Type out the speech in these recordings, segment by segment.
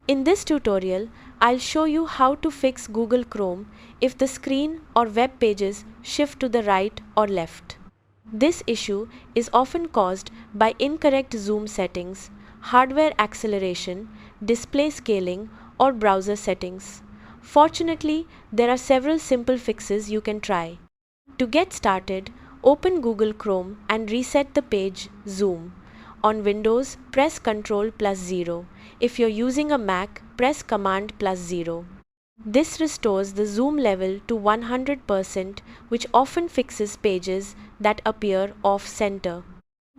In this tutorial, I'll show you how to fix Google Chrome if the screen or web pages shift to the right or left. This issue is often caused by incorrect zoom settings, hardware acceleration, display scaling, or browser settings. Fortunately, there are several simple fixes you can try. To get started, open Google Chrome and reset the page zoom. On Windows, press Ctrl+0. If you're using a Mac, press Command+0. This restores the zoom level to 100%, which often fixes pages that appear off-center.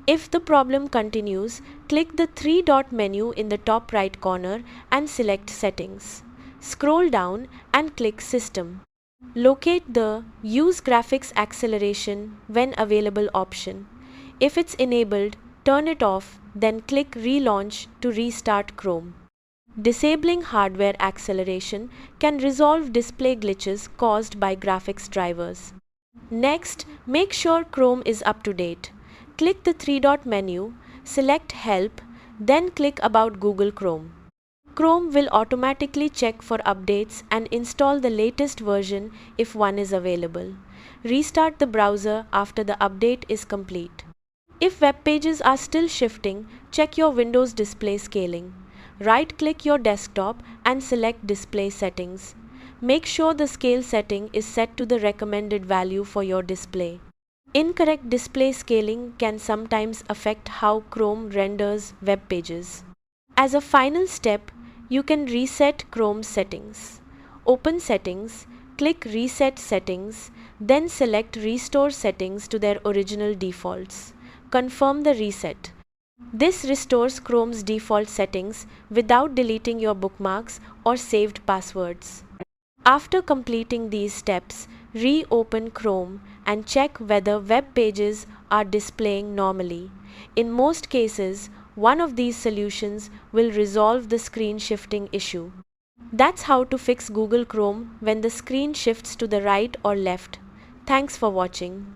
If the problem continues, click the three-dot menu in the top right corner and select Settings. Scroll down and click System. Locate the Use Graphics Acceleration when available option. If it's enabled, turn it off, then click Relaunch to restart Chrome. Disabling hardware acceleration can resolve display glitches caused by graphics drivers. Next, make sure Chrome is up to date. Click the three-dot menu, select Help, then click About Google Chrome. Chrome will automatically check for updates and install the latest version if one is available. Restart the browser after the update is complete. If web pages are still shifting, check your Windows display scaling. Right-click your desktop and select Display Settings. Make sure the scale setting is set to the recommended value for your display. Incorrect display scaling can sometimes affect how Chrome renders web pages. As a final step, you can reset Chrome's settings. Open Settings, click Reset Settings, then select Restore Settings to their original defaults. Confirm the reset. This restores Chrome's default settings without deleting your bookmarks or saved passwords. After completing these steps, reopen Chrome and check whether web pages are displaying normally. In most cases, one of these solutions will resolve the screen shifting issue. That's how to fix Google Chrome when the screen shifts to the right or left. Thanks for watching.